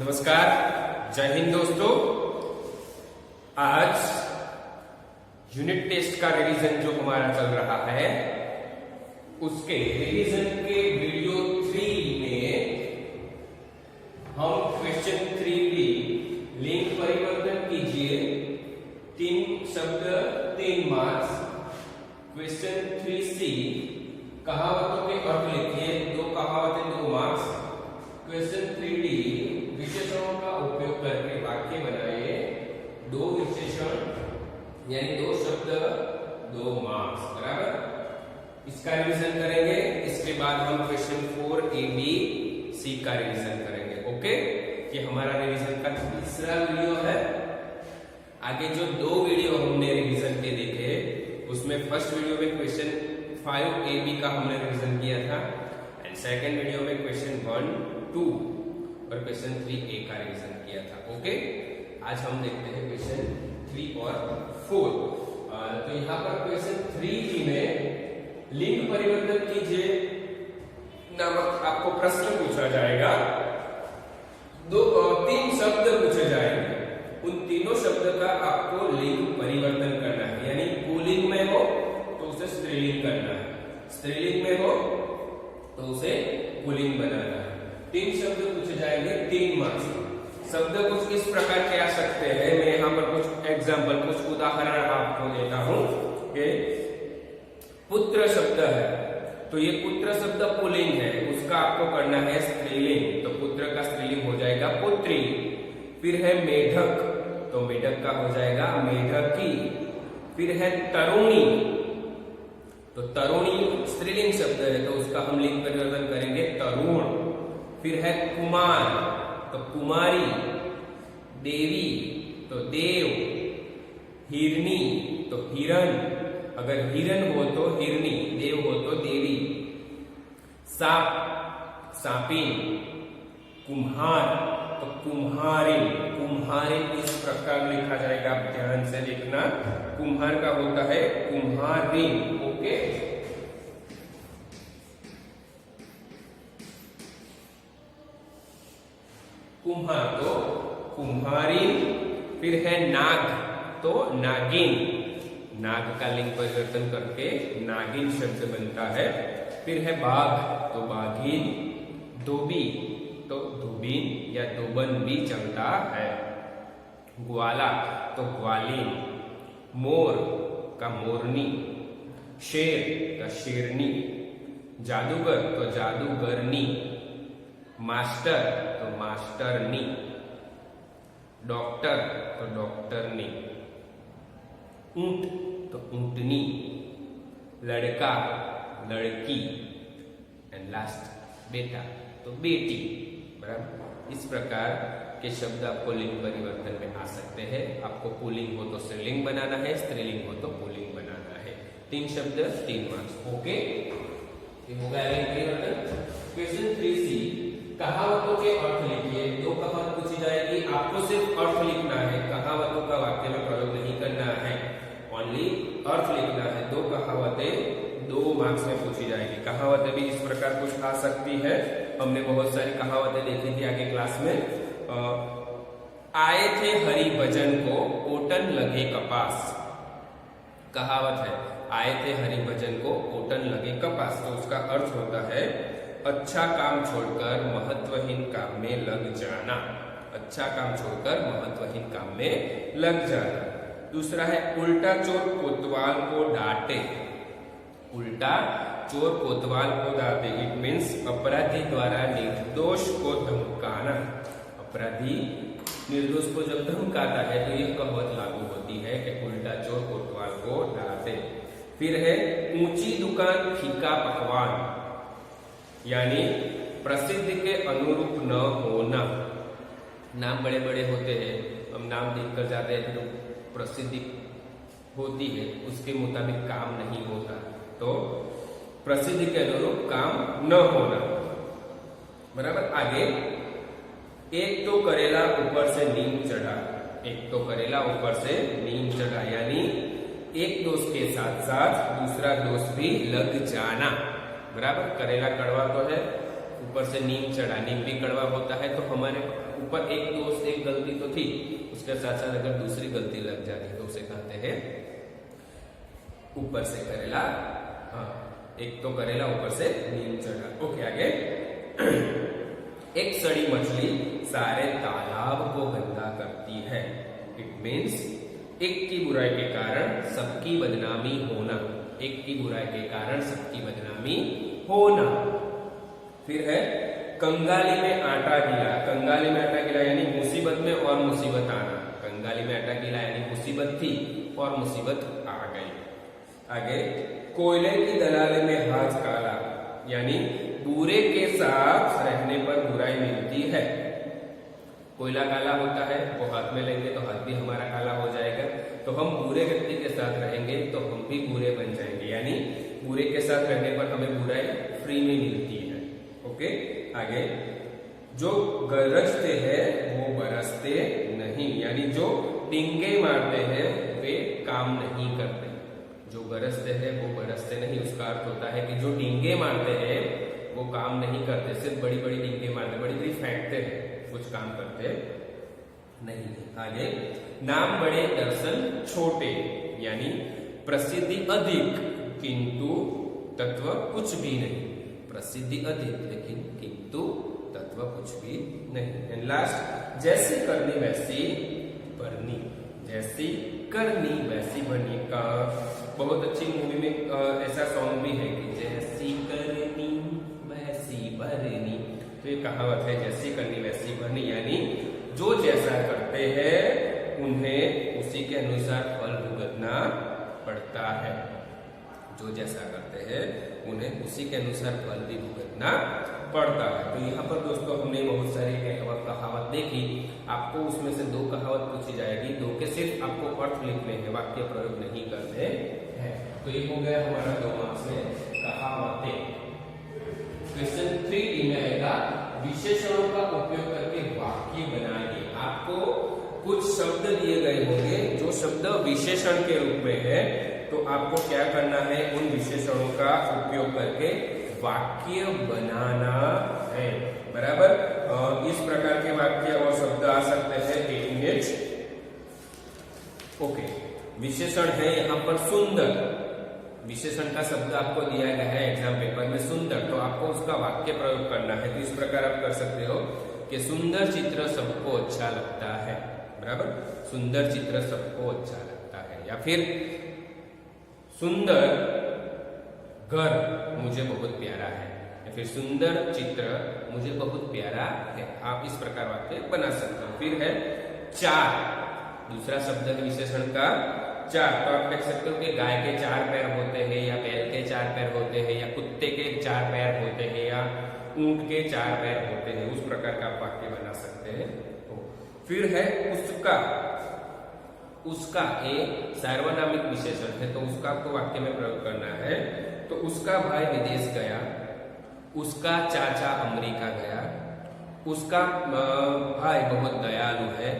नमस्कार, जय हिंद दोस्तों। आज यूनिट टेस्ट का रिवीजन जो हमारा चल रहा है उसके रिवीजन के वीडियो 3 में हम क्वेश्चन 3 की लिंग परिवर्तन कीजिए, 3 शब्द 3 मार्क्स। क्वेश्चन 3C कहावतों के अर्थ लिखिए, 2 कहावतें 2 मार्क्स। क्वेश्चन 3D विशेषणों का उपयोग करके वाक्य बनाइए, 2 विशेषण यानी 2 शब्द 2 मार्क्स। बराबर, इसका रिवीजन करेंगे। इसके बाद हम क्वेश्चन 4ABC का रिवीजन करेंगे। ओके, ये हमारा रिवीजन का तीसरा वीडियो है। आगे जो 2 वीडियो हमने रिवीजन के देखे उसमें फर्स्ट वीडियो में क्वेश्चन 5AB का हमने रिवीजन किया था एंड सेकंड वीडियो में क्वेश्चन 1, 2 और क्वेश्चन 3A का रिवीजन किया था। ओके, आज हम देखते हैं क्वेश्चन 3 और 4। तो यहाँ पर क्वेश्चन 3B में लिंग परिवर्तन कीजिए नामक आपको प्रश्न पूछा जाएगा। 3 शब्द पूछे जाएंगे, उन तीनों शब्द का आपको लिंग परिवर्तन करना है, यानी पुल्लिंग में हो तो उसे स्त्रीलिंग करना है, स्त्रीलिंग में हो तो उसे पुल्लिंग बनाना है। 3 शब्द पूछे जाएंगे, 3 मार्क्स। शब्द कुछ इस प्रकार के आ सकते हैं। मैं यहाँ पर कुछ एग्जाम्पल, कुछ उदाहरण आपको देता हूँ कि पुत्र शब्द है तो ये पुत्र शब्द पुल्लिंग है, उसका आपको करना है स्त्रीलिंग, तो पुत्र का स्त्रीलिंग हो जाएगा पुत्री। फिर है मेढक, तो मेढक का हो जाएगा मेढकी। फिर है तरुणी, तो तरुणी स्त्रीलिंग शब्द है तो उसका हम लिंग परिवर्तन करेंगे तरुण। फिर है कुमार, तो कुमारी। देवी, तो देव। हिरनी, तो हिरण, अगर हिरण हो तो हिरनी, देव हो तो देवी। सांप, सांपिन। कुम्हार, तो कुम्हारिन, कुम्हारिन इस प्रकार लिखा जाएगा, आप ध्यान से देखना। कुम्हार का होता है कुम्हारिन। ओके, कुम्हार तो कुम्हारिन। फिर है नाग, तो नागिन, नाग का लिंग परिवर्तन करके नागिन शब्द बनता है। फिर है बाघ, तो बाघिन। धोबी, तो धोबिन या धोबन भी चलता है। ग्वाला, तो ग्वालिन। मोर का मोरनी। शेर का शेरनी। जादूगर, तो जादूगरनी। मास्टर, तो मास्टरनी। डॉक्टर, तो डॉक्टरनी। ऊंट, तो ऊंटनी। लड़का, लड़की। एंड लास्ट बेटा, तो बेटी। बराबर, इस प्रकार के शब्द आपको लिंग परिवर्तन में आ सकते हैं। आपको पुल्लिंग हो तो स्त्रीलिंग बनाना है, स्त्रीलिंग हो तो पुल्लिंग बनाना है। 3 शब्द 3 मार्क्स। ओके, ये हो गया लिंग परिवर्तन। क्वेश्चन 3C कहावतों के अर्थ लिखिए, 2 कहावत पूछी जाएगी, आपको सिर्फ अर्थ लिखना है, कहावतों का वाक्य में प्रयोग नहीं करना है, ओनली अर्थ लिखना है। 2 कहावतें 2 मार्क्स में पूछी जाएगी। कहावतें भी इस प्रकार कुछ आ सकती है, हमने बहुत सारी कहावतें देखी थी आगे क्लास में। आए थे हरि भजन को ओटन लगे कपास, कहावत है, आए थे हरि भजन को ओटन लगे कपास, तो उसका अर्थ होता है अच्छा काम छोड़कर महत्वहीन काम में लग जाना, अच्छा काम छोड़कर महत्वहीन काम में लग जाना। दूसरा है उल्टा चोर कोतवाल को डांटे, उल्टा चोर कोतवाल को डांटे, इट मीन्स अपराधी द्वारा निर्दोष को धमकाना। अपराधी निर्दोष को जब धमकाता है तो यह कहावत लागू होती है कि उल्टा चोर कोतवाल को डांटे। फिर है ऊंची दुकान फीका पकवान, यानी प्रसिद्ध के अनुरूप न होना। नाम बड़े बड़े होते हैं, हम नाम देखकर जाते हैं तो प्रसिद्धि होती है, उसके मुताबिक काम नहीं होता, तो प्रसिद्धि के अनुरूप काम न होना। बराबर, आगे एक तो करेला ऊपर से नीम चढ़ा, एक तो करेला ऊपर से नीम चढ़ा, यानी एक दोष के साथ साथ दूसरा दोष भी लग जाना। बराबर, करेला कड़वा तो है, ऊपर से नीम चढ़ा, नीम भी कड़वा होता है, तो हमारे ऊपर एक दोस्त एक गलती तो थी, उसके साथ साथ अगर दूसरी गलती लग जाती तो उसे कहते हैं ऊपर से करेला। हाँ, एक तो करेला ऊपर से नीम चढ़ा। ओके, आगे। एक सड़ी मछली सारे तालाब को गंदा करती है। इट मीन्स एक की बुराई के कारण सबकी बदनामी होना। एक की बुराई के कारण सबकी बदनामी होना। फिर है कंगाली में आटा गिला। कंगाली में आटा गिला यानी मुसीबत में और मुसीबत आना। कंगाली में आटा गिला यानी मुसीबत थी और मुसीबत आ गई। आगे, कोयले की दलाली में हाथ काला यानी बुरे के साथ रहने पर बुराई मिलती है। कोयला काला होता है, वो हाथ में लेंगे तो हाथ भी हमारा काला हो जाएगा। तो हम बुरे व्यक्ति के साथ रहेंगे तो हम भी बुरे बन जाएंगे, यानी बुरे के साथ रहने पर हमें बुराई फ्री में मिलती है। ओके, आगे। जो गरजते हैं वो बरसते नहीं, यानी जो डिंगे मारते हैं वे काम नहीं करते। जो गरजते हैं वो बरसते नहीं, उसका अर्थ होता है कि जो डिंगे मारते हैं वो काम नहीं करते, सिर्फ बड़ी बड़ी डिंगे मारते, बड़ी बड़ी फेंकते हैं, कुछ काम करते नहीं। आगे, नाम बड़े दर्शन छोटे यानी प्रसिद्धि अधिक किंतु तत्व कुछ भी नहीं। प्रसिद्धि अधिक लेकिन किंतु तत्व कुछ भी नहीं। एंड लास्ट, जैसी करनी वैसी भरनी। जैसी करनी वैसी भरनी का बहुत अच्छी मूवी में ऐसा सॉन्ग भी है कि जैसी करनी वैसी भरनी। तो ये कहावत है, जैसी करनी वैसी भरनी, यानी जो जैसा करते हैं उन्हें उसी के अनुसार फल भुगतना पड़ता है। जो जैसा करते हैं उन्हें उसी के अनुसार फल भी भुगतना पड़ता है। तो यहाँ पर दोस्तों हमने बहुत सारी कहावत देखी। आपको उसमें से 2 कहावत पूछी जाएगी, 2 के सिर्फ आपको अर्थ लिखने हैं, वाक्य प्रयोग नहीं करने हैं। तो ये हो गया हमारा 2 मार्क्स में कहावतें। क्वेश्चन 3 में आएगा, विशेषणों का उपयोग करके वाक्य बनाइए। आपको कुछ शब्द दिए गए होंगे जो शब्द विशेषण के रूप में है, तो आपको क्या करना है, उन विशेषणों का उपयोग करके वाक्य बनाना है। बराबर। इस प्रकार के वाक्य और शब्द आ सकते हैं इमेज। ओके, विशेषण है यहाँ पर सुंदर। विशेषण का शब्द आपको दिया गया है एग्जाम पेपर में सुंदर, तो आपको उसका वाक्य प्रयोग करना है। तो इस प्रकार आप कर सकते हो कि सुंदर चित्र सबको अच्छा लगता है। बराबर, सुंदर चित्र सबको अच्छा लगता है। या फिर सुंदर घर मुझे बहुत प्यारा है, या फिर सुंदर चित्र मुझे बहुत प्यारा है। आप इस प्रकार वाक्य बना सकते हो। फिर है चार, दूसरा शब्द है विशेषण का चार। तो आप देख सकते हो कि गाय के 4 पैर होते हैं, या बैल के 4 पैर होते हैं, या कुत्ते के 4 पैर होते हैं, या ऊंट के 4 पैर होते हैं। उस प्रकार का आप वाक्य बना सकते हैं। फिर है उसका। उसका एक सार्वनामिक विशेषण है, तो उसका आपको वाक्य में प्रयोग करना है। तो उसका भाई विदेश गया, उसका चाचा अमेरिका गया, उसका भाई बहुत दयालु है,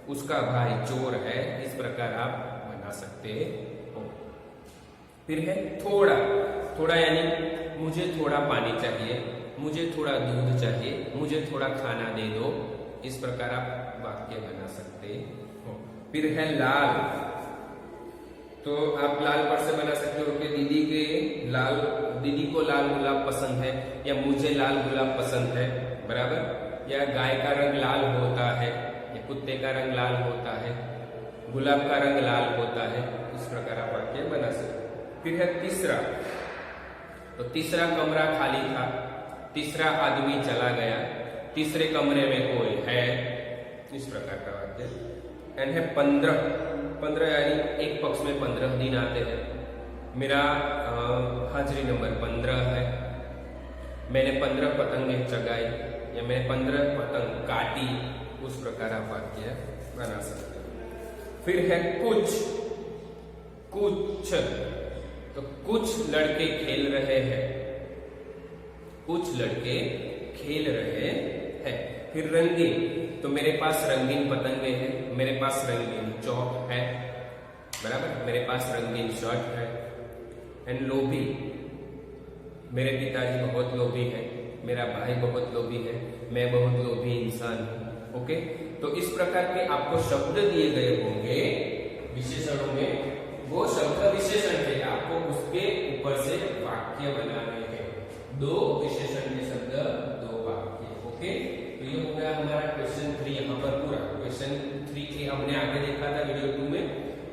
उसका भाई चोर है। इस प्रकार आप बना सकते हो। फिर है थोड़ा। थोड़ा यानी मुझे थोड़ा पानी चाहिए, मुझे थोड़ा दूध चाहिए, मुझे थोड़ा खाना दे दो। इस प्रकार आप वाक्य बना सकते हो। फिर है लाल। तो आप लाल पर से बना सकते हो कि दीदी को लाल गुलाब पसंद है, या मुझे लाल गुलाब पसंद है। बराबर। या गाय का रंग लाल होता है, या कुत्ते का रंग लाल होता है, गुलाब का रंग लाल होता है। इस प्रकार आप वाक्य बना सकते हो। फिर है तीसरा। तो तीसरा कमरा खाली था, तीसरा आदमी चला गया, तीसरे कमरे में कोई है। इस प्रकार का वाक्य। एंड है 15। 15 यानी एक पक्ष में 15 दिन आते हैं। मेरा हाजिरी नंबर 15 है। मैंने 15 पतंगें चगाई, या मैंने 15 पतंग काटी। उस प्रकार आप वाक्य बना सकते हो। फिर है कुछ। तो कुछ लड़के खेल रहे हैं, कुछ लड़के खेल रहे हैं। फिर रंगीन। तो मेरे पास रंगीन पतंगे हैं, मेरे पास रंगीन चौक है। बराबर। मेरे पास रंगीन शर्ट है। एंड लोभी। मेरे पिताजी बहुत लोभी है, मेरा भाई बहुत लोभी है, मैं बहुत लोभी इंसान हूं। ओके, तो इस प्रकार के आपको शब्द दिए गए होंगे विशेषणों में, वो शब्द विशेषण थे, आपको उसके ऊपर से वाक्य बनाने हैं। दो विशेषण के शब्द, दो वाक्य। ओके, तो ये हो गया हमारा क्वेश्चन 3 यहाँ पर पूरा। क्वेश्चन 3A हमने आगे देखा था वीडियो 2 में,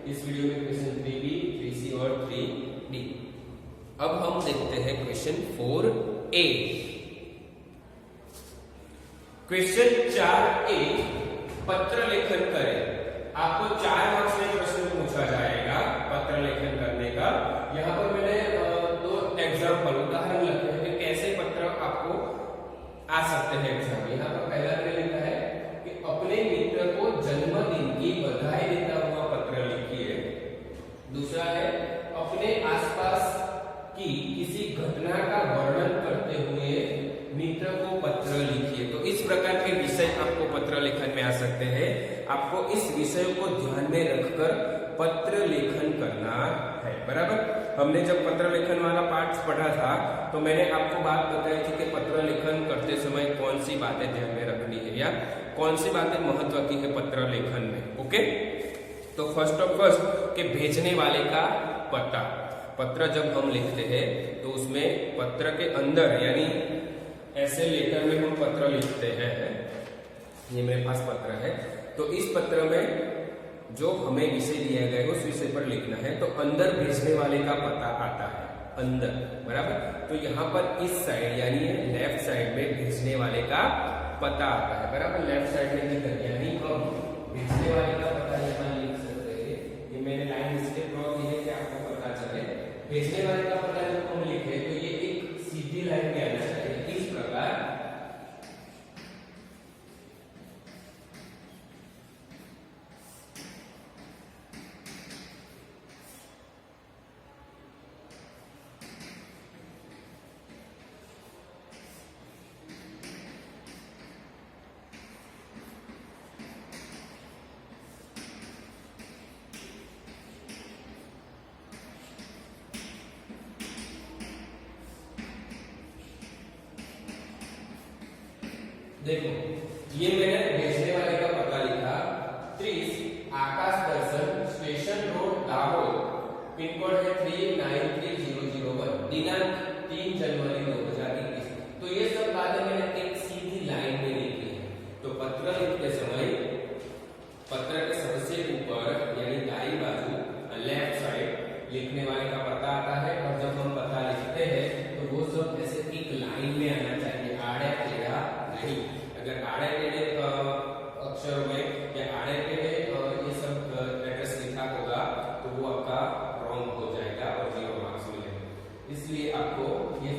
इस वीडियो में क्वेश्चन 3B, 3C और 3D। अब हम देखते हैं क्वेश्चन 4A। क्वेश्चन 4A, पत्र लेखन करें। आपको 4 मार्क्स में प्रश्न पूछा जाएगा पत्र लेखन करने का। यहाँ पर मैंने दो एग्जाम्पल उदाहरण लिखे हैं कि कैसे पत्र आपको आ सकते हैं एग्जाम में। यहाँ पर पहला मैंने लिखा है कि अपने मित्र को जन्मदिन की बधाई देता हुआ पत्र लिखिए। दूसरा है अपने आसपास की किसी घटना का वर्णन करते हुए मित्र को पत्र लिखिए। तो इस प्रकार के विषय आपको पत्र लेखन में आ सकते हैं। आपको इस विषय को ध्यान में रखकर पत्र लेखन करना है, बराबर। हमने जब पत्र लेखन वाला पार्ट पढ़ा था तो मैंने आपको बात बताई थी कि पत्र लेखन करते समय कौन सी बातें ध्यान में रखनी है या कौन सी बातें महत्व की है पत्र लेखन में। ओके, तो फर्स्ट कि भेजने वाले का पता। पत्र जब हम लिखते हैं तो उसमें पत्र के अंदर यानी ऐसे लेटर में हम पत्र लिखते हैं, ये मेरे पास पत्र है, तो इस पत्र में जो हमें विषय दिया गया है उस विषय पर लिखना है। तो अंदर भेजने वाले का पता आता है अंदर, बराबर। तो यहाँ पर इस साइड यानी लेफ्ट साइड में भेजने वाले का पता आता है, बराबर। लेफ्ट साइड में लिखकर यानी हम भेजने वाले का पता यहाँ लिख सकते हैं। ये मैंने लाइन इसलिए ड्रॉ की है कि आपको पता चले। भेजने वाले का पता जब हम लिखे तो ये एक सीधी लाइन में आना चाहिए इस प्रकार। देखो, ये मैंने भेजने वाले का पता लिखा 30 Akash Darshan, station road, Dahod, pin code है 393001, दिनांक 3 जनवरी 2021। तो ये सब बातें मैंने एक सीधी लाइन में लिखी है। तो पत्र लिखते समय पत्र के सबसे ऊपर यानी दाईं बाजू लेफ्ट साइड लिखने वाले का पता आता है, और जब हम पता लिखते हैं तो वो सब ऐसे एक लाइन में आना चाहिए, आड़े टेढ़ा नहीं। अगर आड़े टेढ़े अक्षरों में या आड़े टेढ़े ये सब एड्रेस लिखा होगा तो वो आपका रॉन्ग हो जाएगा और 0 मार्क्स मिलेंगे। इसलिए आपको ये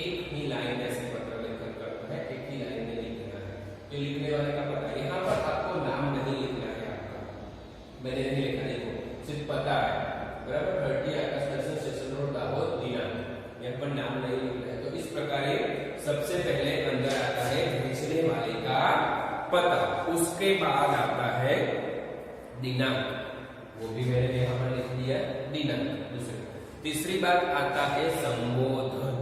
एक ही लाइन ऐसे पत्र लेखन करना है, एक ही लाइन में लिखना है। तो लिखने वाले का पता, यहाँ पर आपको नाम नहीं लिखना है आपका, मैंने नहीं लिखा, देखो सिर्फ पता है, बराबर। 30 आकाश दर्शन, स्टेशन रोड, दाहोद, दिनांक, यहाँ पर नाम नहीं लिखना है। तो इस प्रकार सबसे पहले अंदर आता है भेजने वाले का पता, उसके बाद आता है दिनांक, वो भी मैंने यहाँ पर लिख दिया दिनांक। दूसरी तीसरी बात आता है संबोधन,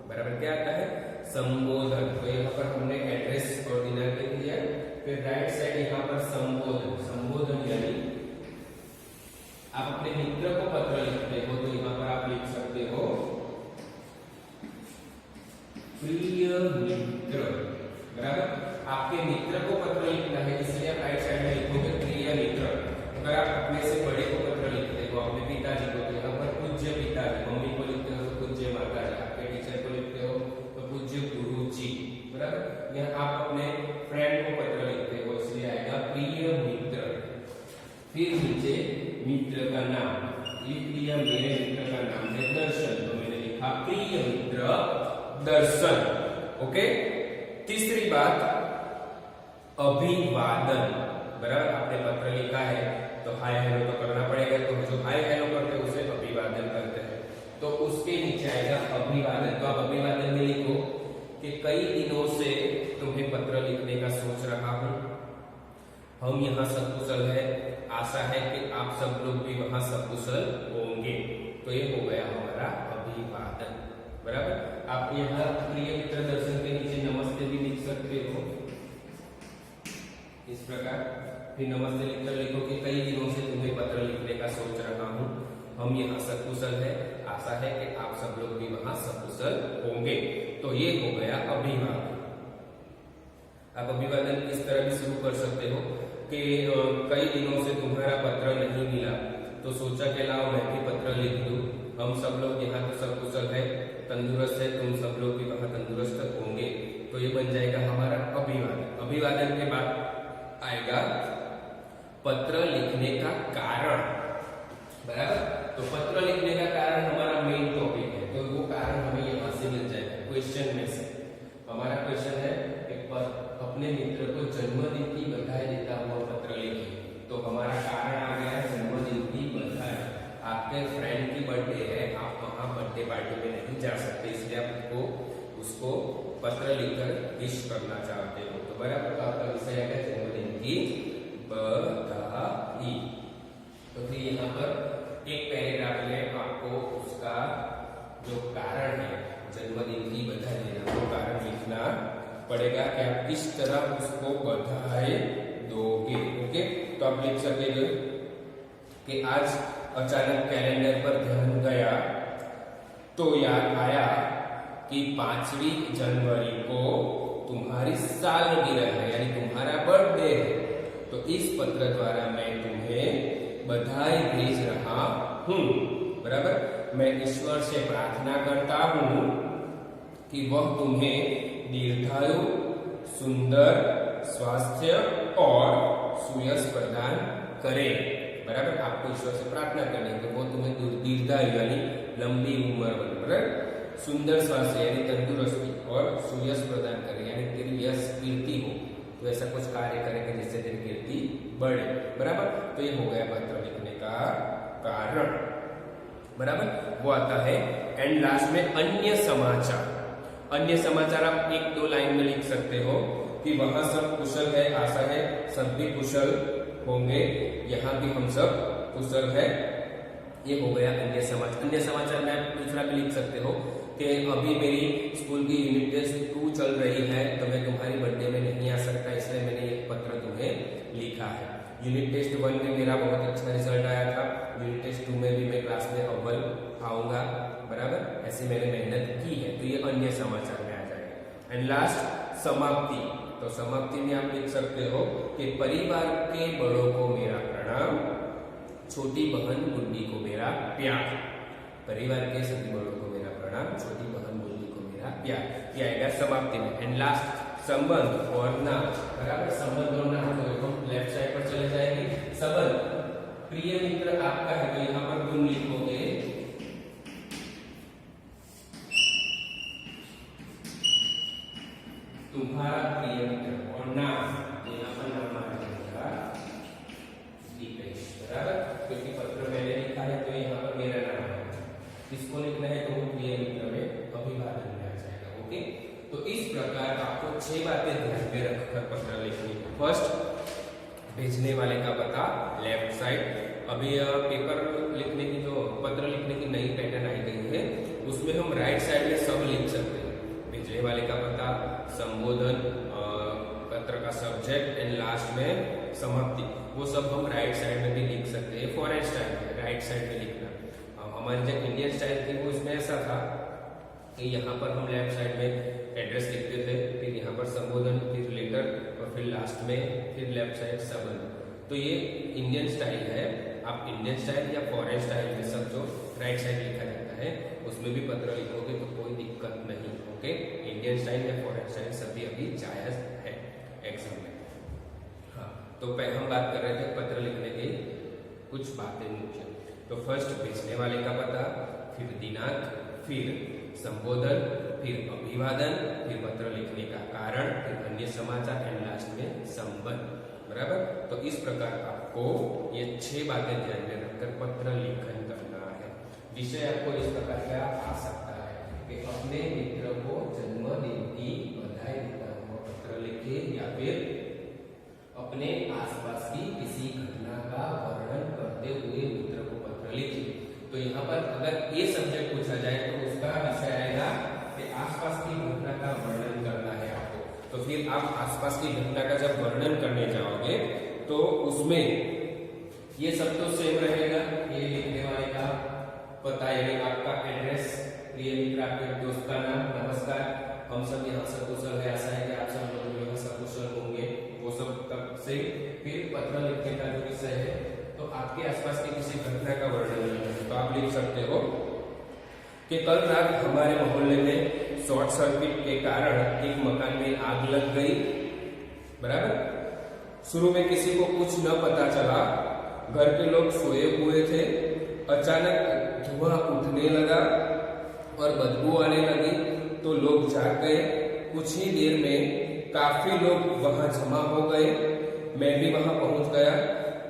बराबर। क्या आता है? संबोधन। तो यहाँ पर हमने एड्रेस और दिनांक लिख दिया। फिर राइट साइड यहाँ पर संबोधन। संबोधन यानी आप अपने मित्र को पत्र लिखते हो तो यहाँ पर आप लिख सकते हो प्रिय मित्र, बराबर। आपके मित्र को पत्र लिखना है इसलिए आप राइट साइड में लिखोगे प्रिय मित्र। अगर आप अपने से बड़े को पत्र लिखते हो, अपने पिताजी को, तो यहाँ पर पूज्य पिताजी, मम्मी को लिखते हो तो पूज्य माताजी, आपके टीचर को लिखते हो तो पूज्य गुरुजी, बराबर। यहाँ आप अपने फ्रेंड को पत्र लिखते हो इसलिए आएगा प्रिय मित्र। फिर नीचे मित्र का नाम लिख दिया, मेरे मित्र का नाम है दर्शन, तो मैंने लिखा प्रिय मित्र दर्शन। ओके। तीसरी बात अभिवादन, बराबर। आपने पत्र लिखा है तो हाय हेलो तो करना पड़ेगा, तो जो हाय हेलो करते हैं उसे अभिवादन करते हैं, तो उसके नीचे आएगा अभिवादन। तो आप अभिवादन में लिखो कि कई दिनों से तुम्हें पत्र लिखने का सोच रहा हूं, हम यहाँ सकुशल है, आशा है कि आप सब लोग भी वहां सकुशल होंगे। तो ये हो गया हमारा अभिवादन, बराबर। आप यहाँ प्रिय मित्र दर्शन के नीचे नमस्ते भी लिख सकते हो, प्रकार। फिर नमस्ते लिखकर लिखो कि कई दिनों से तुम्हें पत्र लिखने का सोच रहा हूँ, हम यहाँ सकुशल है, आशा है कि आप सब लोग भी वहां सकुशल होंगे। तो ये हो गया अभिवादन। आप अभिवादन इस तरह भी शुरू कर सकते हो कि कई दिनों से तुम्हारा पत्र नहीं मिला तो सोचा कि लाओ मैं भी पत्र लिख दूं, हम सब लोग यहाँ तो सकुशल है, तंदुरुस्त है, तुम सब लोग भी वहां तंदुरुस्त होंगे। तो ये बन जाएगा हमारा अभिवादन। अभिवादन के बाद आएगा पत्र लिखने का कारण, बराबर। तो पत्र लिखने का कारण हमारा मेन टॉपिक है, तो वो कारण हमें यहाँ से मिल जाएगा क्वेश्चन में से। हमारा क्वेश्चन है कि अपने मित्र को जन्मदिन की बधाई देता हुआ पत्र लिखिए। तो हमारा कारण आ गया है जन्मदिन की बधाई। आपके फ्रेंड की बर्थडे है, आप वहां बर्थडे पार्टी में नहीं जा सकते, इसलिए आपको उसको पत्र लिखकर विश करना चाहते हो। तो बराबर, तो आपका विषय है जन्मदिन की बधाई। तो फिर यहाँ पर एक पैराग्राफ में आपको उसका जो कारण है जन्मदिन की बधाई देना, वो कारण लिखना पड़ेगा कि आप किस तरह उसको बधाई दोगे। ओके, तो आप लिख सकेंगे कि आज अचानक कैलेंडर पर ध्यान गया तो याद आया कि 5वीं जनवरी को तुम्हारी सालगिरह है, यानी तुम्हारा बर्थडे है। तो इस पत्र द्वारा मैं तुम्हें बधाई भेज रहा हूं, बराबर। मैं ईश्वर से प्रार्थना करता हूं कि वह तुम्हें दीर्घायु, सुंदर स्वास्थ्य और सुयश प्रदान करे, बराबर। आपको ईश्वर से प्रार्थना करनी है कि वो तुम्हें दीर्घायु यानी लंबी उम्र, बराबर, सुंदर स्वास्थ्य यानी तंदुरुस्ती और सुयश प्रदान करे यानी तेरी यश कीर्ति हो, तो ऐसा कुछ कार्य करेंगे जिससे तेरी कीर्ति बढ़े, बराबर। तो ये हो गया पत्र लिखने का कारण, बराबर। वो आता है एंड लास्ट में अन्य समाचार। अन्य समाचार आप 1-2 लाइन में लिख सकते हो कि वहां सब कुशल है, आशा है सब भी कुशल होंगे, यहाँ भी हम सब कुशल है। ये हो गया अन्य समाचार। अन्य समाचार में आप दूसरा भी लिख सकते हो कि अभी मेरी स्कूल की यूनिट टेस्ट 2 चल रही है, तो मैं तुम्हारी बर्थडे में नहीं आ सकता, इसलिए मैंने एक पत्र तुम्हें लिखा है। यूनिट टेस्ट 1 में मेरा बहुत अच्छा रिजल्ट आया था, यूनिट टेस्ट 2 में भी मैं क्लास में अव्वल आऊंगा, बराबर। ऐसे मैंने मेहनत की है, तो ये अन्य समाचार में आ जाएगा। एंड लास्ट समाप्ति। तो समाप्ति में आप लिख सकते हो कि परिवार के बड़ों को मेरा प्रणाम, छोटी बहन गुड्डी को मेरा प्यार। परिवार के सभी बड़ों को मेरा प्रणाम, छोटी बहन गुड्डी को मेरा प्यार, ये आएगा समाप्ति में। एंड लास्ट संबंध और नाम, बराबर। संबंध और नाम तो हम लेफ्ट साइड पर चले जाएंगे। संबंध, प्रिय मित्र आपका है, तो यहाँ पर तुम लिखोगे तुम्हारा प्रिय मित्र, और नाम तो यहाँ पर नाम आ जाएगा दीपेश, बराबर। क्योंकि पत्र मैंने लिखा है तो यहाँ पर मेरा नाम है, इसको लिखना है तो वो प्रिय मित्र में अभिवादन में आ जाएगा। ओके, तो इस प्रकार आपको 6 बातें ध्यान में रखकर पत्र लिखनी है। फर्स्ट, भेजने वाले का पता लेफ्ट साइड। अभी पेपर लिखने की जो पत्र लिखने की नई पैटर्न आई गई है, उसमें हम राइट साइड में सब लिख सकते हैं। भेजने वाले का पता, संबोधन, पत्र का सब्जेक्ट एंड लास्ट में समाप्ति, वो सब हम राइट साइड में भी लिख सकते हैं। फॉरेन स्टाइल में राइट साइड में लिखना। हमारी जब इंडियन स्टाइल थी वो इसमें ऐसा था कि यहाँ पर हम लेफ्ट साइड में एड्रेस लिखते थे, फिर यहाँ पर संबोधन, फिर लेटर और फिर लास्ट में फिर लेफ्ट साइड संबंध। तो ये इंडियन स्टाइल है। आप इंडियन स्टाइल या फॉरेन स्टाइल में सब जो राइट साइड लिखा जाता है उसमें भी पत्र लिखोगे तो कोई दिक्कत नहीं। ओके, इंडियन स्टाइल या फॉरेन स्टाइल सभी अभी जायज है एग्जाम में। हाँ, तो हम बात कर रहे थे पत्र लिखने की कुछ बातें मुख्य। तो फर्स्ट, भेजने वाले का पता, फिर दिनांक, फिर संबोधन, फिर अभिवादन, फिर पत्र लिखने का कारण, फिर अन्य समाचार एंड लास्ट में संबंध, बराबर। तो इस प्रकार आपको ये 6 बातें ध्यान में रखकर पत्र लिखन करना है। विषय आपको इस प्रकार का आ सकता है कि अपने मित्र को जन्मदिन की बधाई देता हुआ पत्र लिखे, या फिर अपने आसपास की किसी घटना का वर्णन करते हुए मित्र को पत्र लिखे। तो यहाँ पर अगर ये सब्जेक्ट पूछा जाए तो उसका विषय आएगा कि आसपास की घटना का वर्णन करना है आपको। तो फिर आप आसपास की घटना का जब वर्णन करने जाओगे तो उसमें ये सब तो सेम रहेगा, ये लिखने वाले का पता यानी आपका एड्रेस, प्रिय मित्र आपके दोस्त का नाम, नमस्कार, हम सब यहाँ सकुशल है, आशा है कि आप सब लोग जो है सकुशल होंगे, वो सब तब से फिर पत्र लिखने का जो विषय है तो आपके आसपास की किसी घटना का वर्णन तो आप लिख सकते हो कि कल रात हमारे मोहल्ले में शॉर्ट सर्किट के कारण एक मकान में आग लग गई। बराबर। शुरू में किसी को कुछ न पता चला, घर के लोग सोए हुए थे, अचानक धुआं उठने लगा और बदबू आने लगी तो लोग जाग गए। कुछ ही देर में काफी लोग वहां जमा हो गए, मैं भी वहां पहुंच गया।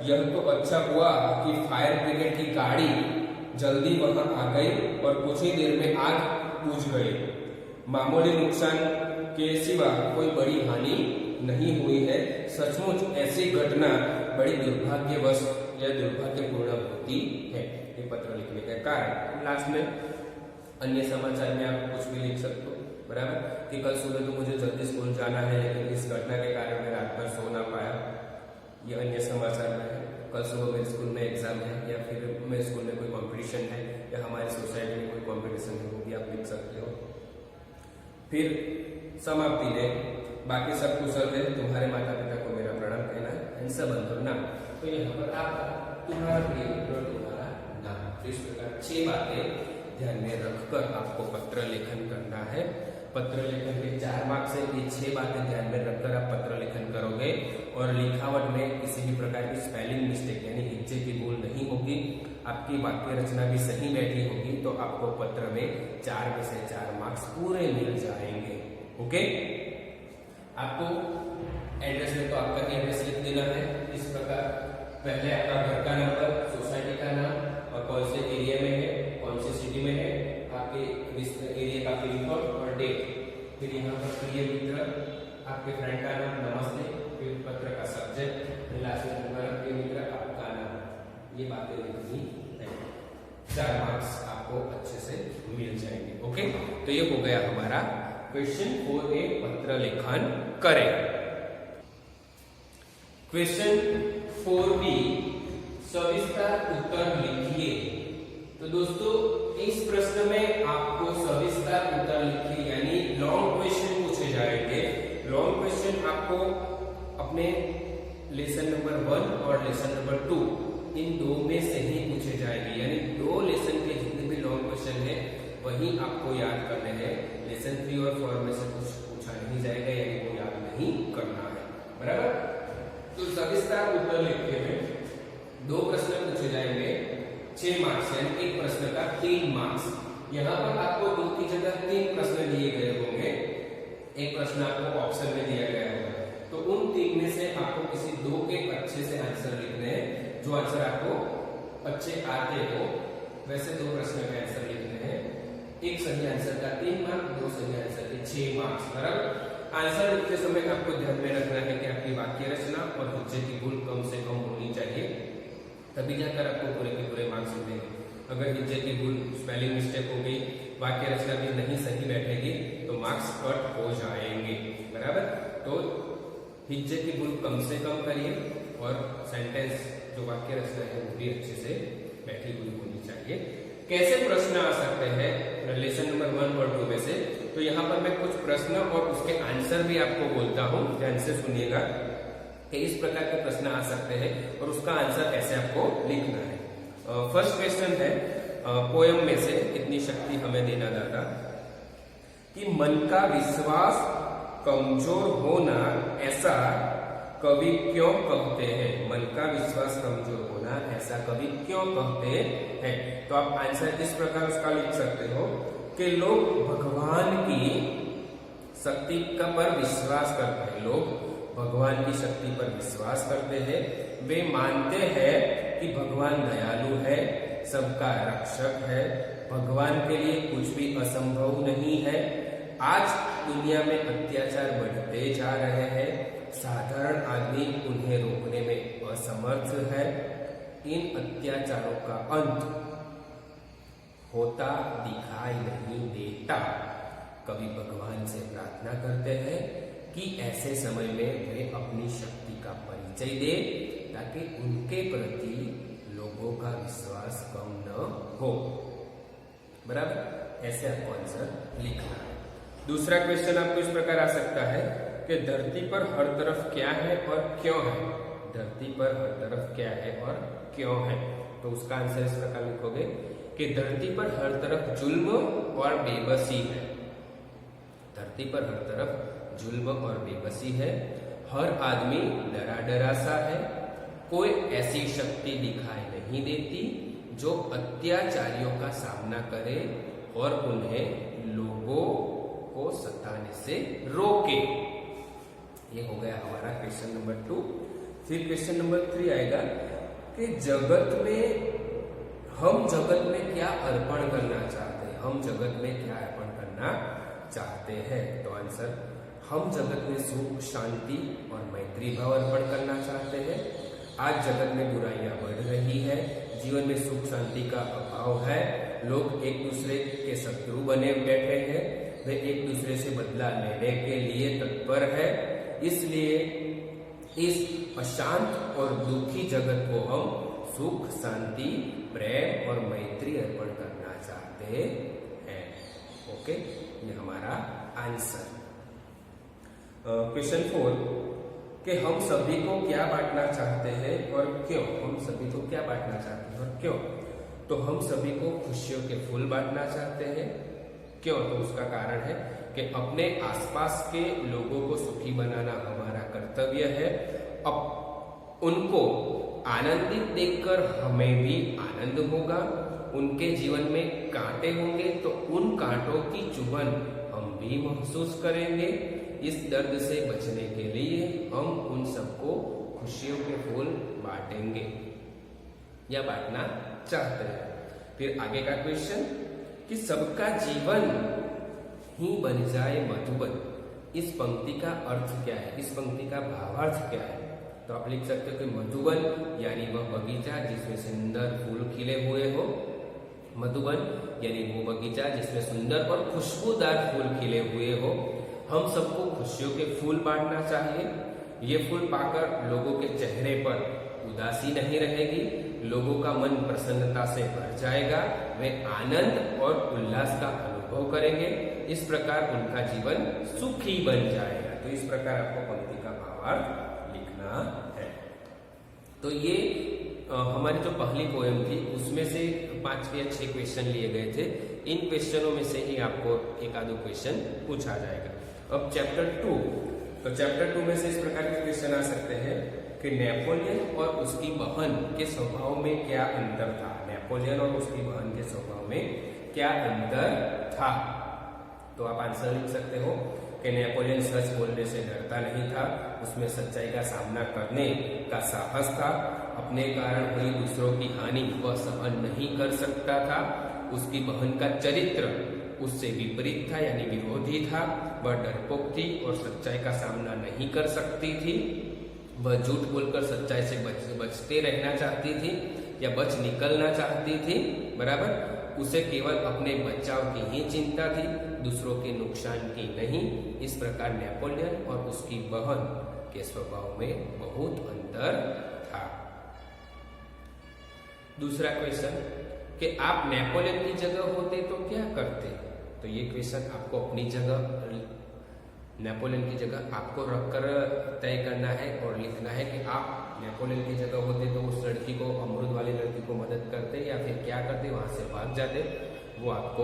यह तो अच्छा हुआ कि फायर ब्रिगेड की गाड़ी जल्दी वहां आ गई और कुछ ही देर में आग बुझ गई। मामूली नुकसान के सिवा कोई बड़ी हानि नहीं हुई है। सचमुच ऐसी घटना बड़ी दुर्भाग्यवश या दुर्भाग्यपूर्ण होती है। ये पत्र लिखने का कारण। लास्ट में अन्य समाचार में आप कुछ भी लिख सकते हो। बराबर कि कल सुबह तो मुझे जल्दी स्कूल जाना है लेकिन इस घटना के कारण मैं रात भर सो ना पाया, ये अन्य समाचार में है। कल सुबह मेरे स्कूल में एग्जाम है या फिर मेरे स्कूल में कोई कंपटीशन है या हमारी सोसाइटी में कोई कंपटीशन है, वो भी आप लिख सकते हो। फिर समाप्ति में बाकी सब कुशल है, तुम्हारे माता पिता को मेरा प्रणाम कहना है, इन सब बंधु नाम। तो यहाँ पर आपका तुम्हारा प्रिय मित्र तुम्हारा नाम। इस प्रकार 6 बातें ध्यान में रखकर आपको पत्र लेखन करना है। पत्र लेखन के 4 मार्क्स है, ये 6 बातें ध्यान में रखकर आप पत्र लेखन करोगे और लिखावट में किसी भी प्रकार की स्पेलिंग मिस्टेक यानी हिज्जे की भूल नहीं होगी, आपकी वाक्य रचना भी सही बैठी होगी, तो आपको पत्र में 4 में से 4 मार्क्स पूरे मिल जाएंगे। ओके। आपको एड्रेस में तो आपका एड्रेस लिख देना है इस प्रकार। पहले आपका घर का नंबर, सोसाइटी का नाम और कौन से एरिया में है, कौन सी सिटी में है, आपके एरिया का पिन कोड और डेट। फिर यहाँ पर प्रिय मित्र, आपके फ्रेंड का नाम, नमस्ते, फिर पत्र का सब्जेक्ट, लास्ट में तुम्हारा प्रिय मित्र आपका नाम। ये बातें लिखनी है। 4 मार्क्स आपको अच्छे से मिल जाएंगे। ओके। तो ये हो गया हमारा क्वेश्चन 4A पत्र लेखन करें। क्वेश्चन 4B सविस्तर उत्तर लिखिए। तो दोस्तों इस प्रश्न में आपको सविस्तर उत्तर लिखिए यानी लॉन्ग क्वेश्चन पूछे जाएंगे। लॉन्ग क्वेश्चन आपको अपने लेसन नंबर 1 और लेसन नंबर 2 इन 2 में से ही पूछे जाएंगे, यानी 2 लेसन के जितने भी लॉन्ग क्वेश्चन है वही आपको याद करने हैं। लेसन 3 और 4 में से कुछ पूछा नहीं जाएगा यानी वो याद नहीं करना है। बराबर। तो सविस्तर उत्तर लिखते हैं 2 प्रश्न पूछे जाएंगे, 6 मार्क्स यानी एक प्रश्न का 3 मार्क्स। यहाँ पर आपको 2 की जगह 3 प्रश्न दिए गए होंगे, एक प्रश्न आपको ऑप्शन में दिया गया होगा, तो उन 3 में से आपको किसी 2 के अच्छे से आंसर लिखने हैं। जो आंसर आपको अच्छे आते हो वैसे 2 प्रश्न के आंसर लिखने हैं। एक सही आंसर का 3 मार्क्स, 2 सही आंसर के 6 मार्क्स। बराबर। आंसर लिखते समय आपको ध्यान में रखना है कि आपकी वाक्य रचना और हिज्जे की भूल कम से कम होनी चाहिए, तभी जाकर आपको पूरे के पूरे मार्क्स मिलेंगे। अगर हिज्जे की भूल, स्पेलिंग मिस्टेक हो गई, वाक्य रचना भी नहीं सही बैठेगी तो मार्क्स कट हो जाएंगे। बराबर। तो हिज्जे की भूल कम से कम करिए और सेंटेंस जो वाक्य रचना है वो भी अच्छे से बैठी हुई होनी चाहिए। कैसे प्रश्न आ सकते हैं लेसन नंबर 1 और 2 में से, तो यहाँ पर मैं कुछ प्रश्न और उसके आंसर भी आपको बोलता हूँ, ध्यान से सुनिएगा कि इस प्रकार के प्रश्न आ सकते हैं और उसका आंसर कैसे आपको लिखना है। फर्स्ट क्वेश्चन है पोयम में से इतनी शक्ति हमें देना दाता कि मन का विश्वास कमजोर होना ऐसा कवि क्यों कहते हैं। मन का विश्वास कमजोर होना ऐसा कवि क्यों कहते हैं। तो आप आंसर इस प्रकार उसका लिख सकते हो कि लोग भगवान की शक्ति का पर विश्वास करते हैं। लोग भगवान की शक्ति पर विश्वास करते हैं। वे मानते हैं कि भगवान दयालु है, सबका रक्षक है, भगवान के लिए कुछ भी असंभव नहीं है। आज दुनिया में अत्याचार बढ़ते जा रहे हैं, साधारण आदमी उन्हें रोकने में असमर्थ है। इन अत्याचारों का अंत होता दिखाई नहीं देता। कवि भगवान से प्रार्थना करते हैं कि ऐसे समय में वे अपनी शक्ति का परिचय दे ताकि उनके प्रति लोगों का विश्वास कम न हो। बराबर, ऐसे आपको आंसर लिखना है। दूसरा क्वेश्चन आपको इस प्रकार आ सकता है कि धरती पर हर तरफ क्या है और क्यों है। धरती पर हर तरफ क्या है और क्यों है, तो उसका आंसर इस प्रकार लिखोगे कि धरती पर हर तरफ जुल्म और बेबसी है। धरती पर हर तरफ जुल्म और बेबसी है। हर आदमी डरा डरा सा है। कोई ऐसी शक्ति दिखाई नहीं देती जो अत्याचारियों का सामना करे और उन्हें लोगों को सताने से रोके। ये हो गया हमारा क्वेश्चन नंबर 2। फिर क्वेश्चन नंबर 3 आएगा कि हम जगत में क्या अर्पण करना चाहते हैं। हम जगत में क्या अर्पण करना चाहते हैं, तो आंसर, हम जगत में सुख, शांति और मैत्री भाव अर्पण करना चाहते हैं। आज जगत में बुराइयां बढ़ रही है, जीवन में सुख शांति का अभाव है, लोग एक दूसरे के शत्रु बने बैठे हैं, वे एक दूसरे से बदला लेने के लिए तत्पर है। इसलिए इस अशांत और दुखी जगत को हम सुख, शांति, प्रेम और मैत्री अर्पण करना चाहते हैं। ओके, ये हमारा आंसर। क्वेश्चन 4 कि हम सभी को क्या बांटना चाहते हैं और क्यों। हम सभी को क्या बांटना चाहते हैं और क्यों, तो हम सभी को खुशियों के फूल बांटना चाहते हैं। क्यों, तो उसका कारण है कि अपने आसपास के लोगों को सुखी बनाना हमारा कर्तव्य है। अब उनको आनंदित देखकर हमें भी आनंद होगा। उनके जीवन में कांटे होंगे तो उन कांटों की चुभन हम भी महसूस करेंगे। इस दर्द से बचने के लिए हम उन सबको खुशियों के फूल बांटेंगे या बांटना चाहते हैं। फिर आगे का क्वेश्चन कि सबका जीवन ही बन जाए मधुबन। इस पंक्ति का अर्थ क्या है, इस पंक्ति का भावार्थ क्या है, तो आप लिख सकते हो कि मधुबन यानी वह बगीचा जिसमें सुंदर फूल खिले हुए हो। मधुबन यानी वो बगीचा जिसमें सुंदर और खुशबूदार फूल खिले हुए हो। हम सबको खुशियों के फूल बांटना चाहिए। ये फूल पाकर लोगों के चेहरे पर उदासी नहीं रहेगी, लोगों का मन प्रसन्नता से भर जाएगा, वे आनंद और उल्लास का अनुभव करेंगे। इस प्रकार उनका जीवन सुखी बन जाएगा। तो इस प्रकार आपको पंक्ति का भावार्थ लिखना है। तो ये हमारी जो पहली पोएम थी उसमें से 5 या 6 क्वेश्चन लिए गए थे। इन क्वेश्चनों में से ही आपको एक आधो क्वेश्चन पूछा जाएगा। अब चैप्टर 2, तो चैप्टर 2 में से इस प्रकार के क्वेश्चन आ सकते हैं कि नेपोलियन और उसकी बहन के स्वभाव में क्या अंतर था। नेपोलियन और उसकी बहन के स्वभाव में क्या अंतर था, तो आप आंसर लिख सकते हो कि नेपोलियन सच बोलने से डरता नहीं था, उसमें सच्चाई का सामना करने का साहस था, अपने कारण हुई दूसरों की हानि वह सहन नहीं कर सकता था। उसकी बहन का चरित्र उससे विपरीत था यानी विरोधी था। वह डरपोक थी और सच्चाई का सामना नहीं कर सकती थी। वह झूठ बोलकर सच्चाई से बचते रहना चाहती थी या बच निकलना चाहती थी। बराबर, उसे केवल अपने बचाव की ही चिंता थी, दूसरों के नुकसान की नहीं। इस प्रकार नेपोलियन और उसकी बहन के स्वभाव में बहुत अंतर था। दूसरा क्वेश्चन कि आप नेपोलियन की जगह होते तो क्या करते, तो ये क्वेश्चन आपको अपनी जगह, नेपोलियन की जगह आपको रखकर तय करना है और लिखना है कि आप नेपोलियन की जगह होते तो उस लड़की को, अमरूद वाली लड़की को मदद करते या फिर क्या करते, वहां से भाग जाते, वो आपको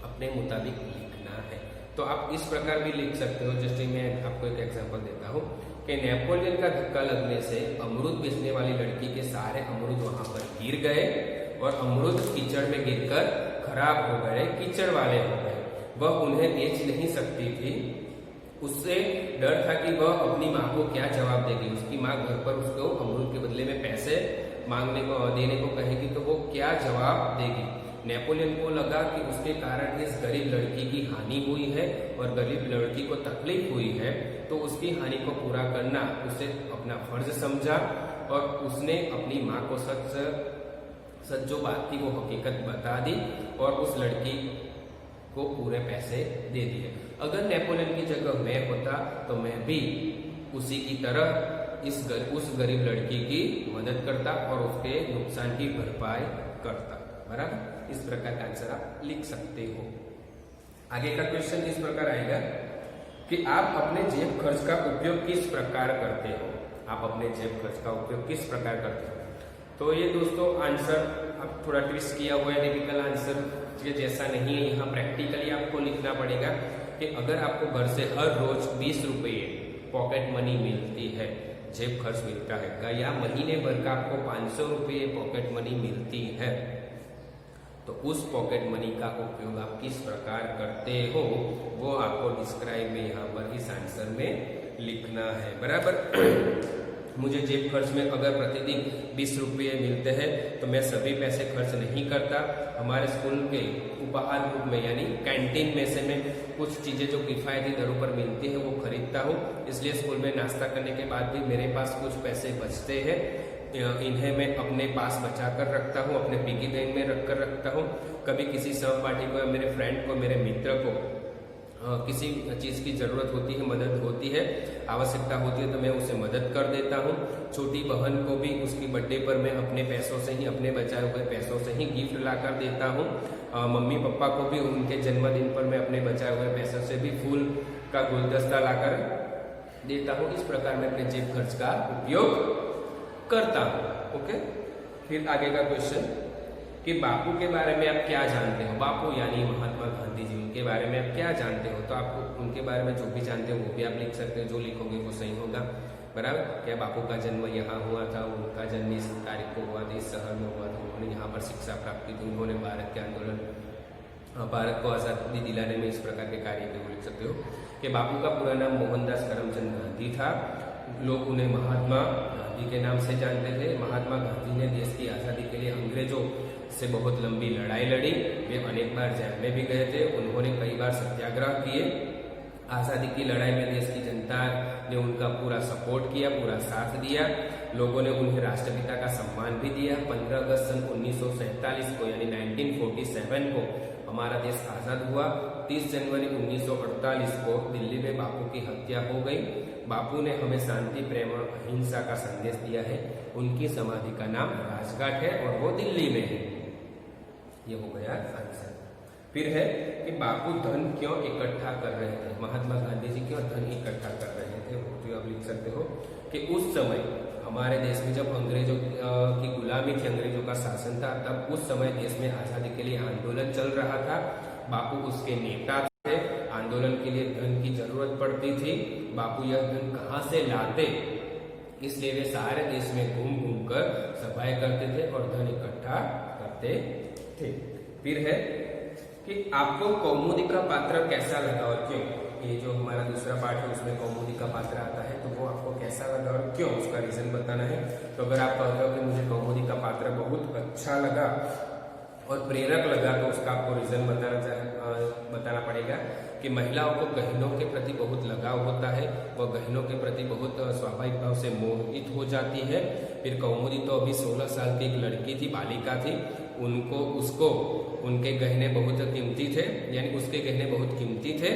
अपने मुताबिक लिखना है। तो आप इस प्रकार भी लिख सकते हो। जैसे मैं आपको एक एग्जांपल देता हूँ कि नेपोलियन का धक्का लगने से अमरूद बेचने वाली लड़की के सारे अमरूद वहां पर गिर गए और अमरूद कीचड़ में गिरकर खराब हो गए, कीचड़ वाले हो गए। वह उन्हें बेच नहीं सकती थी। उससे डर था कि वह अपनी माँ को क्या जवाब देगी। उसकी माँ घर पर उसको अमरूद के बदले में पैसे देने को कहेगी तो वो क्या जवाब देगी। नेपोलियन को लगा कि उसके कारण इस गरीब लड़की की हानि हुई है और गरीब लड़की को तकलीफ हुई है, तो उसकी हानि को पूरा करना उसे अपना फर्ज समझा और उसने अपनी माँ को सच जो बात थी वो हकीकत बता दी और उस लड़की को पूरे पैसे दे दिए। अगर नेपोलियन की जगह मैं होता तो मैं भी उसी की तरह उस गरीब लड़की की मदद करता और उसके नुकसान की भरपाई करता। बराबर, इस प्रकार का आंसर आप लिख सकते हो। आगे का क्वेश्चन इस प्रकार आएगा कि आप अपने जेब खर्च का उपयोग किस प्रकार करते हो। आप अपने जेब खर्च का उपयोग किस प्रकार करते हो। तो ये दोस्तों आंसर अब थोड़ा ट्विस्ट किया हुआ है, टिपिकल आंसर ये जैसा नहीं है। यहाँ प्रैक्टिकली आपको लिखना पड़ेगा कि अगर आपको घर से हर रोज 20 रुपये पॉकेट मनी मिलती है, जेब खर्च मिलता है, या महीने भर का आपको 500 रुपये पॉकेट मनी मिलती है, तो उस पॉकेट मनी का उपयोग आप किस प्रकार करते हो वो आपको डिस्क्राइब में यहाँ पर इस आंसर में लिखना है। बराबर। मुझे जेब खर्च में अगर प्रतिदिन 20 रुपये मिलते हैं तो मैं सभी पैसे खर्च नहीं करता। हमारे स्कूल के उपहार ग्रुप में यानी कैंटीन में से मैं कुछ चीजें जो किफायती दरों पर मिलती है वो खरीदता हूँ। इसलिए स्कूल में नाश्ता करने के बाद भी मेरे पास कुछ पैसे बचते हैं, इन्हें मैं अपने पास बचा कर रखता हूँ, अपने पिगी बैंक में रख कर रखता हूँ। कभी किसी सहपाठी को, मेरे फ्रेंड को, मेरे मित्र को किसी चीज की जरूरत होती है, मदद होती है, आवश्यकता होती है तो मैं उसे मदद कर देता हूँ। छोटी बहन को भी उसकी बर्थडे पर मैं अपने पैसों से ही, अपने बचाए हुए पैसों से ही गिफ्ट ला कर देता हूँ। मम्मी पापा को भी उनके जन्मदिन पर मैं अपने बचाए हुए पैसों से भी फूल का गुलदस्ता लाकर देता हूँ। इस प्रकार मैं अपने जेब खर्च का उपयोग करता हूँ। ओके, फिर आगे का क्वेश्चन कि बापू के बारे में आप क्या जानते हो। बापू यानी महात्मा गांधी जी, उनके बारे में आप क्या जानते हो। तो आपको उनके बारे में जो भी जानते हो वो भी आप लिख सकते हो, जो लिखोगे वो सही होगा। बराबर, क्या बापू का जन्म यहाँ हुआ था, उनका जन्म इस तारीख को हुआ था, इस शहर में हुआ था, उन्होंने यहाँ पर शिक्षा प्राप्त की थी, उन्होंने भारत के आंदोलन, भारत को आजादी दिलाने में इस प्रकार के कार्य किए, लिख सकते हो। कि बापू का पूरा नाम मोहनदास करमचंद गांधी था, लोग उन्हें महात्मा गांधी के नाम से जानते थे। महात्मा गांधी ने देश की आजादी के लिए अंग्रेजों से बहुत लंबी लड़ाई लड़ी, वे अनेक बार जेल में भी गए थे, उन्होंने कई बार सत्याग्रह किए। आजादी की लड़ाई में देश की जनता ने उनका पूरा सपोर्ट किया, पूरा साथ दिया, लोगों ने उन्हें राष्ट्रपिता का सम्मान भी दिया। 15 अगस्त सन 1947 को यानी 1947 को हमारा देश आजाद हुआ। 30 जनवरी 1948 को दिल्ली में बापू की हत्या हो गई। बापू ने हमें शांति, प्रेम और अहिंसा का संदेश दिया है। उनकी समाधि का नाम राजघाट है और वो दिल्ली में है। ये हो गया आंसर। फिर है कि बापू धन क्यों इकट्ठा कर रहे थे। महात्मा गांधी जी क्यों धन इकट्ठा कर रहे थे, तो आप लिख सकते हो कि उस समय हमारे देश में जब अंग्रेजों की गुलामी थी, अंग्रेजों का शासन था, तब उस समय देश में आजादी के लिए आंदोलन चल रहा था। बापू उसके नेता थे, आंदोलन के लिए धन की जरूरत पड़ती थी। बापू यह धन कहाँ से लाते, इसलिए वे सारे देश में घूम घूम कर सभाएं करते थे और धन इकट्ठा करते थे। फिर है कि आपको कौमुदी का पात्र कैसा लगा और क्यों। ये जो हमारा दूसरा पार्ट है उसमें कौमुदी का पात्र आता है, तो वो आपको कैसा लगा और क्यों, उसका रीजन बताना है। तो अगर आप कहते हो कि मुझे कौमुदी का पात्र बहुत अच्छा लगा और प्रेरक लगा, तो उसका आपको रीजन बताना पड़ेगा कि महिलाओं को गहनों के प्रति बहुत लगाव होता है, वह गहनों के प्रति बहुत स्वाभाविक भाव से मोहित हो जाती है। फिर कौमुदी तो अभी 16 साल की एक लड़की थी, बालिका थी, उसको उनके गहने बहुत कीमती थे, यानी उसके गहने बहुत कीमती थे,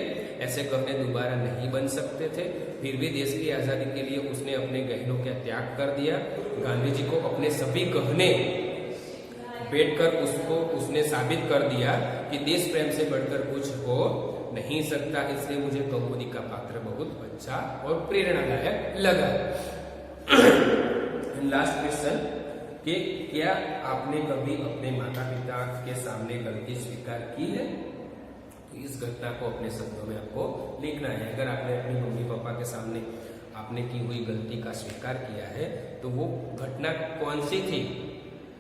ऐसे गहने दोबारा नहीं बन सकते थे। फिर भी देश की आजादी के लिए उसने अपने गहनों का त्याग कर दिया। गांधी जी को अपने सभी गहने बेचकर उसने साबित कर दिया कि देश प्रेम से बढ़कर कुछ हो नहीं सकता। इसलिए मुझे कौमुदी का पात्र बहुत अच्छा और प्रेरणादायक लगा। लास्ट क्वेश्चन कि क्या आपने कभी अपने माता पिता के सामने गलती स्वीकार की है। तो इस घटना को अपने शब्दों में आपको लिखना है। अगर आपने अपनी मम्मी पापा के सामने आपने की हुई गलती का स्वीकार किया है तो वो घटना कौन सी थी,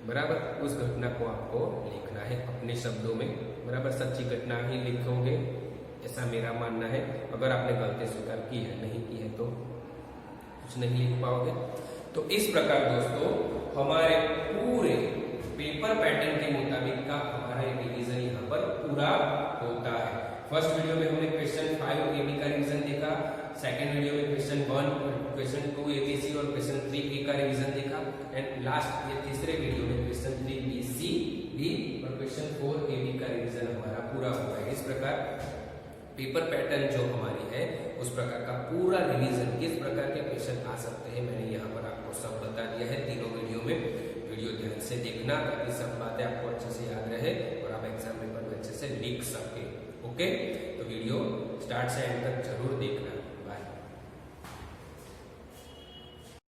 बराबर, उस घटना को आपको लिखना है अपने शब्दों में। बराबर, सच्ची घटना ही लिखोगे, ऐसा मेरा मानना है। अगर आपने गलती स्वीकार की है, नहीं की है तो कुछ नहीं लिख पाओगे। तो इस प्रकार दोस्तों हमारे पूरे पेपर पैटर्न के मुताबिक का हमारा रिवीजन यहाँ पर पूरा होता है। फर्स्ट वीडियो में हमने क्वेश्चन 5 AB का रिवीजन देखा, सेकंड वीडियो में क्वेश्चन 1, क्वेश्चन 2 ABC और क्वेश्चन 3 A का रिवीजन देखा, एंड लास्ट ये तीसरे वीडियो में क्वेश्चन 3 BC D और क्वेश्चन 4 AB का रिवीजन हमारा पूरा होगा। इस प्रकार पेपर पैटर्न जो हमारी है उस प्रकार का पूरा रिवीजन, किस प्रकार के क्वेश्चन आ सकते हैं, मैंने यहाँ पर आपको सब बता दिया है तीनों वीडियो में। वीडियो ध्यान से देखना ताकि सब बातें आपको अच्छे से याद रहे और आप एग्जाम पेपर में अच्छे से लिख सके। ओके, तो वीडियो स्टार्ट से एंड तक जरूर देखना।